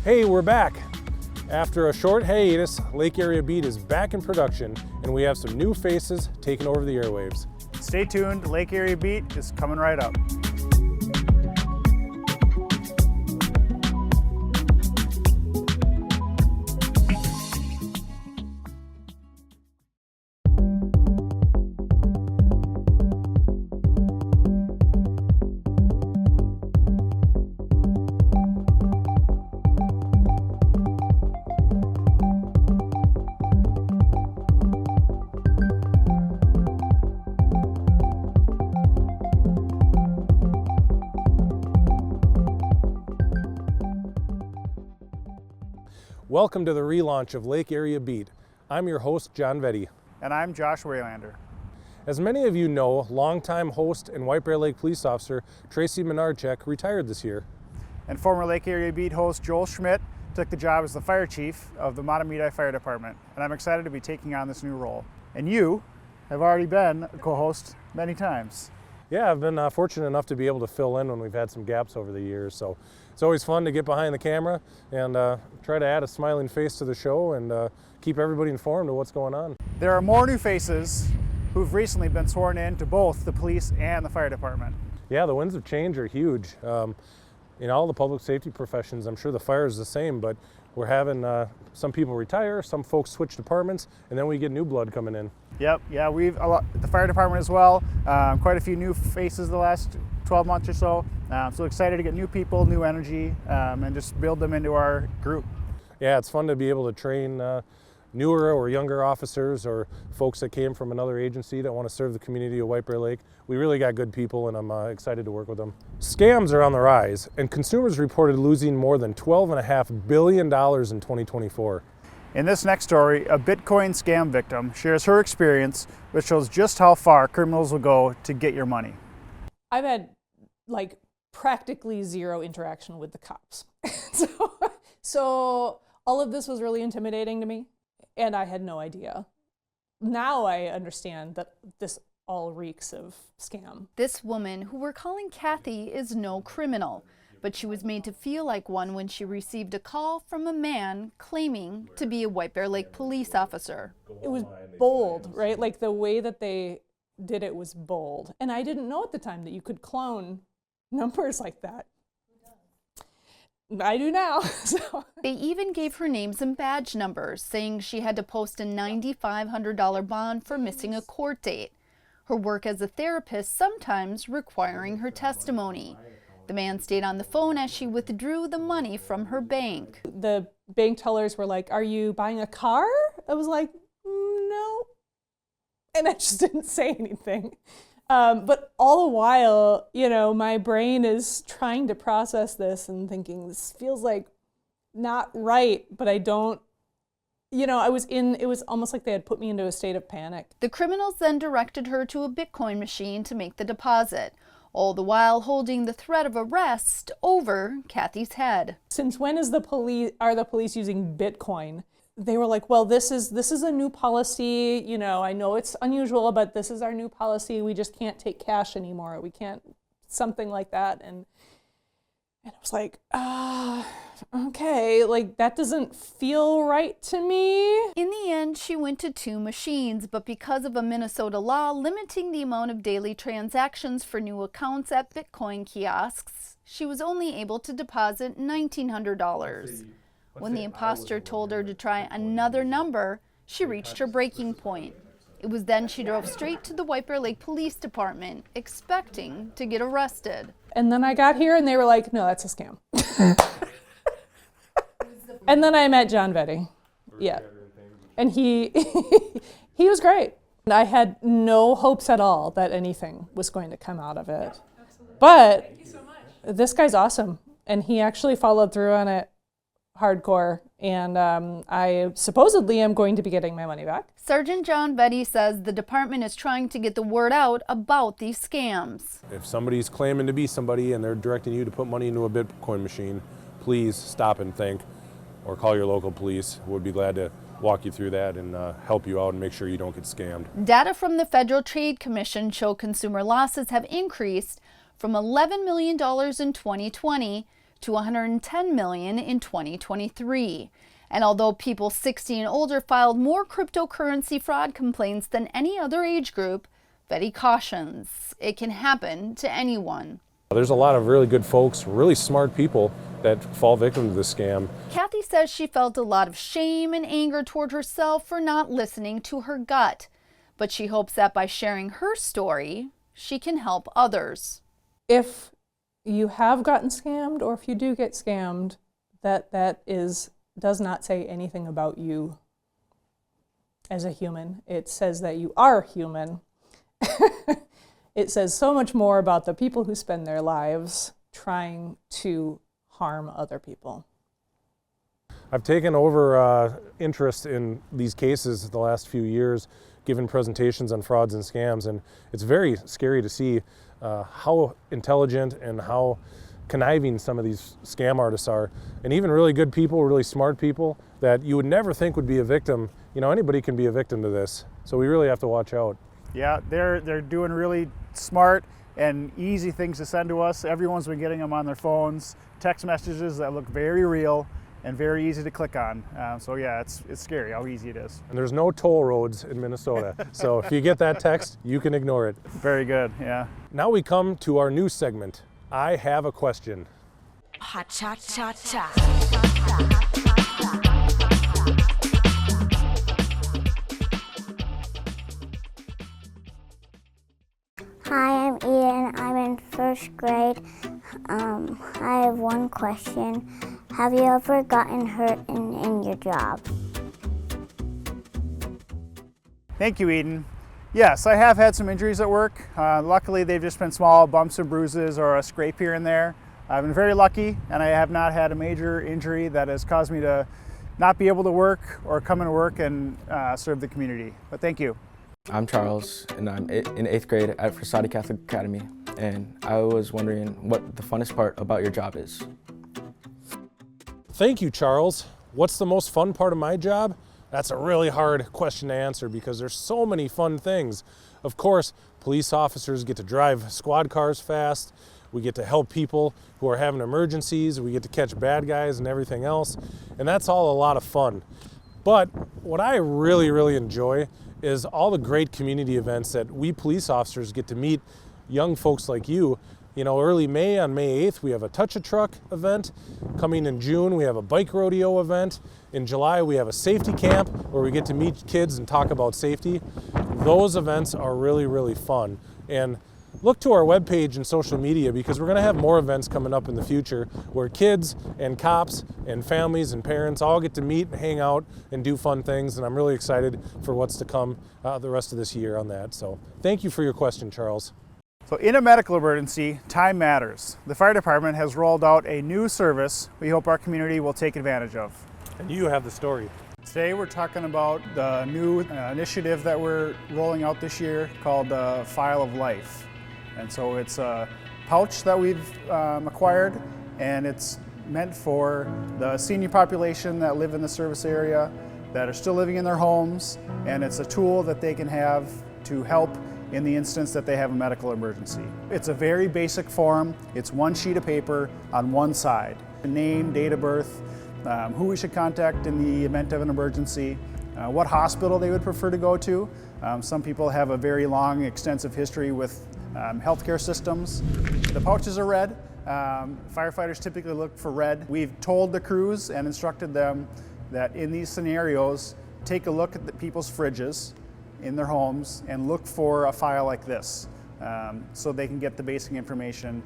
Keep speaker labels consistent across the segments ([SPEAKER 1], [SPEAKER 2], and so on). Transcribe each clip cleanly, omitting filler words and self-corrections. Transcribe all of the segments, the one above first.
[SPEAKER 1] Hey, we're back. After a short hiatus, Lake Area Beat is back in production, and we have some new faces taking over the airwaves.
[SPEAKER 2] Stay tuned, Lake Area Beat is coming right up.
[SPEAKER 1] Welcome to the relaunch of Lake Area Beat. I'm your host, John Vetti.
[SPEAKER 2] And I'm Josh Waylander.
[SPEAKER 1] As many of you know, longtime host and White Bear Lake police officer Tracy Menardchek retired this year.
[SPEAKER 2] And former Lake Area Beat host Joel Schmidt took the job as the fire chief of the Mahtomedi Fire Department. And I'm excited to be taking on this new role. And you have already been a co-host many times.
[SPEAKER 1] Yeah, I've been fortunate enough to be able to fill in when we've had some gaps over the years. So it's always fun to get behind the camera and try to add a smiling face to the show and keep everybody informed of what's going on.
[SPEAKER 2] There are more new faces who've recently been sworn in to both the police and the fire department.
[SPEAKER 1] Yeah, the winds of change are huge. In all the public safety professions, I'm sure the fire is the same, but we're having some people retire, some folks switch departments, and then we get new blood coming in.
[SPEAKER 2] Yep, yeah, the fire department as well. Quite a few new faces the last 12 months or so. So excited to get new people, new energy, and just build them into our group.
[SPEAKER 1] Yeah, it's fun to be able to train newer or younger officers or folks that came from another agency that want to serve the community of White Bear Lake. We really got good people, and I'm excited to work with them. Scams are on the rise, and consumers reported losing more than $12.5 billion in 2024.
[SPEAKER 2] In this next story, a Bitcoin scam victim shares her experience, which shows just how far criminals will go to get your money.
[SPEAKER 3] I've had practically zero interaction with the cops. So all of this was really intimidating to me, and I had no idea. Now I understand that this all reeks of scam.
[SPEAKER 4] This woman, who we're calling Kathy, is no criminal, but she was made to feel like one when she received a call from a man claiming to be a White Bear Lake police officer.
[SPEAKER 3] It was bold, right? Like the way that they did it was bold. And I didn't know at the time that you could clone numbers like that. I do now. So.
[SPEAKER 4] They even gave her names and badge numbers, saying she had to post a $9,500 bond for missing a court date. Her work as a therapist sometimes requiring her testimony. The man stayed on the phone as she withdrew the money from her bank.
[SPEAKER 3] The bank tellers were like, "Are you buying a car?" I was like, "No." And I just didn't say anything. But all the while, my brain is trying to process this and thinking, this feels like not right, but I don't, it was almost like they had put me into a state of panic.
[SPEAKER 4] The criminals then directed her to a Bitcoin machine to make the deposit, all the while holding the threat of arrest over Kathy's head.
[SPEAKER 3] Since when are the police using Bitcoin? They were like, well, this is a new policy. I know it's unusual, but this is our new policy. We just can't take cash anymore. We can't, something like that. And I was like, okay, that doesn't feel right to me.
[SPEAKER 4] In the end, she went to 2 machines, but because of a Minnesota law limiting the amount of daily transactions for new accounts at Bitcoin kiosks, she was only able to deposit $1,900. When the imposter told her to try another number, she reached her breaking point. It was then she drove straight to the White Bear Lake Police Department, expecting to get arrested.
[SPEAKER 3] And then I got here and they were like, no, that's a scam. And then I met John Vetti. Yeah. And he was great. And I had no hopes at all that anything was going to come out of it. Absolutely. But thank you so much. This guy's awesome. And he actually followed through on it hardcore, and I supposedly am going to be getting my money back.
[SPEAKER 4] Sergeant John Vetti says the department is trying to get the word out about these scams.
[SPEAKER 1] If somebody's claiming to be somebody and they're directing you to put money into a Bitcoin machine, please stop and think, or call your local police. We'll be glad to walk you through that and help you out and make sure you don't get scammed.
[SPEAKER 4] Data from the Federal Trade Commission show consumer losses have increased from $11 million in 2020 to $110 million in 2023. And although people 60 and older filed more cryptocurrency fraud complaints than any other age group, Betty cautions it can happen to anyone.
[SPEAKER 1] There's a lot of really good folks, really smart people that fall victim to this scam.
[SPEAKER 4] Kathy says she felt a lot of shame and anger toward herself for not listening to her gut. But she hopes that by sharing her story, she can help others.
[SPEAKER 3] If you have gotten scammed, or if you do get scammed, that does not say anything about you as a human. It says that you are human. It says so much more about the people who spend their lives trying to harm other people.
[SPEAKER 1] I've taken over interest in these cases the last few years, given presentations on frauds and scams, and it's very scary to see how intelligent and how conniving some of these scam artists are, and even really good people, really smart people that you would never think would be a victim. You know, anybody can be a victim to this, so we really have to watch out.
[SPEAKER 2] Yeah, they're doing really smart and easy things to send to us. Everyone's been getting them on their phones, text messages that look very real and very easy to click on. So yeah, it's scary how easy it is.
[SPEAKER 1] And there's no toll roads in Minnesota, so if you get that text, you can ignore it.
[SPEAKER 2] Very good, yeah.
[SPEAKER 1] Now we come to our new segment, I Have a Question.
[SPEAKER 5] Ha cha cha cha.
[SPEAKER 6] Hi, I'm Eden. I'm in first grade. I have one question. Have you ever gotten hurt in your job?
[SPEAKER 2] Thank you, Eden. Yes, I have had some injuries at work. Luckily, they've just been small bumps and bruises or a scrape here and there. I've been very lucky, and I have not had a major injury that has caused me to not be able to work or come into work and serve the community. But thank you.
[SPEAKER 7] I'm Charles, and I'm in 8th grade at Frassati Catholic Academy, and I was wondering what the funnest part about your job is.
[SPEAKER 1] Thank you, Charles. What's the most fun part of my job? That's a really hard question to answer because there's so many fun things. Of course, police officers get to drive squad cars fast. We get to help people who are having emergencies. We get to catch bad guys and everything else. And that's all a lot of fun. But what I really, really enjoy is all the great community events that we police officers get to meet young folks like you. You know, early May, on May 8th, we have a Touch a Truck event. Coming in June, we have a bike rodeo event. In July, we have a safety camp where we get to meet kids and talk about safety. Those events are really, really fun. And look to our webpage and social media because we're going to have more events coming up in the future where kids and cops and families and parents all get to meet and hang out and do fun things. And I'm really excited for what's to come the rest of this year on that. So thank you for your question, Charles.
[SPEAKER 2] So in a medical emergency, time matters. The fire department has rolled out a new service we hope our community will take advantage of.
[SPEAKER 1] And you have the story.
[SPEAKER 2] Today we're talking about the new initiative that we're rolling out this year called File of Life. And so it's a pouch that we've acquired, and it's meant for the senior population that live in the service area that are still living in their homes, and it's a tool that they can have to help in the instance that they have a medical emergency. It's a very basic form. It's one sheet of paper on one side. The name, date of birth, who we should contact in the event of an emergency, what hospital they would prefer to go to. Some people have a very long, extensive history with healthcare systems. The pouches are red. Firefighters typically look for red. We've told the crews and instructed them that in these scenarios, take a look at the people's fridges in their homes and look for a file like this so they can get the basic information.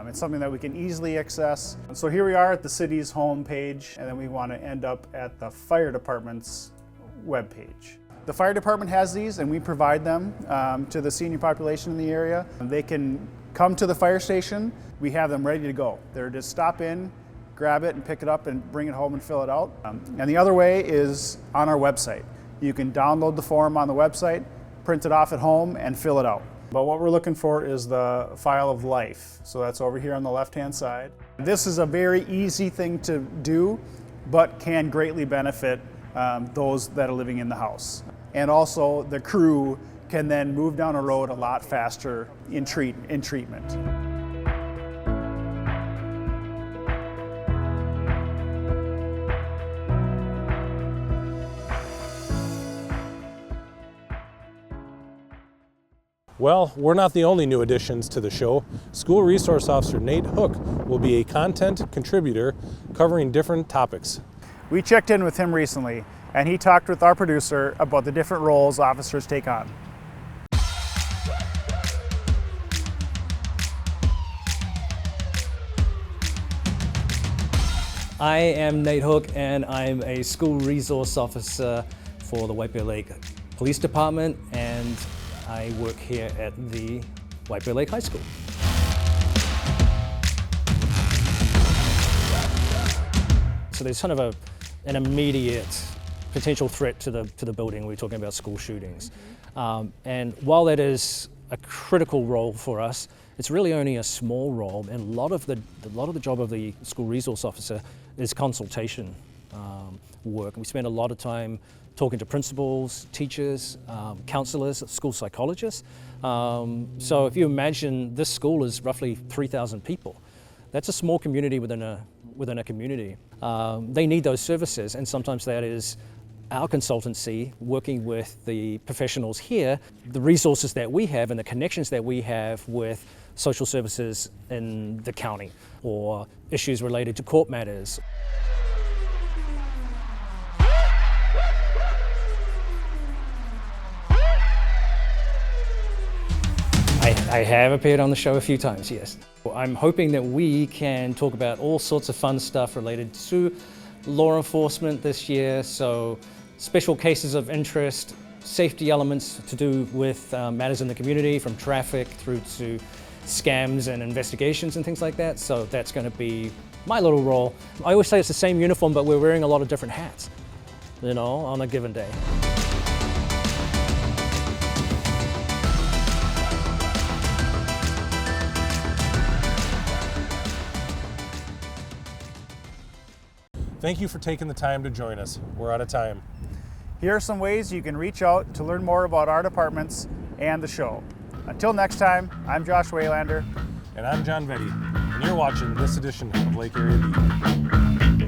[SPEAKER 2] It's something that we can easily access. So here we are at the city's home page, and then we want to end up at the fire department's webpage. The fire department has these, and we provide them to the senior population in the area. They can come to the fire station. We have them ready to go. They're just stop in, grab it, and pick it up and bring it home and fill it out. And the other way is on our website. You can download the form on the website, print it off at home, and fill it out. But what we're looking for is the File of Life. So that's over here on the left-hand side. This is a very easy thing to do, but can greatly benefit those that are living in the house. And also the crew can then move down a road a lot faster in treatment.
[SPEAKER 1] Well, we're not the only new additions to the show. School Resource Officer Nate Hook will be a content contributor covering different topics.
[SPEAKER 2] We checked in with him recently, and he talked with our producer about the different roles officers take on.
[SPEAKER 8] I am Nate Hook, and I'm a school resource officer for the White Bear Lake Police Department, and I work here at the White Bear Lake High School. So there's kind of an immediate potential threat to the building. We're talking about school shootings. And while that is a critical role for us, it's really only a small role, and a lot of the job of the school resource officer is consultation work. We spend a lot of time talking to principals, teachers, counselors, school psychologists. So if you imagine this school is roughly 3,000 people, that's a small community within a community. They need those services, and sometimes that is our consultancy working with the professionals here, the resources that we have and the connections that we have with social services in the county, or issues related to court matters. I have appeared on the show a few times, yes. I'm hoping that we can talk about all sorts of fun stuff related to law enforcement this year, so special cases of interest, safety elements to do with matters in the community, from traffic through to scams and investigations and things like that. So that's going to be my little role. I always say it's the same uniform, but we're wearing a lot of different hats, you know, on a given day.
[SPEAKER 1] Thank you for taking the time to join us. We're out of time.
[SPEAKER 2] Here are some ways you can reach out to learn more about our departments and the show. Until next time, I'm Josh Waylander.
[SPEAKER 1] And I'm John Vetty, and you're watching this edition of Lake Area Beat.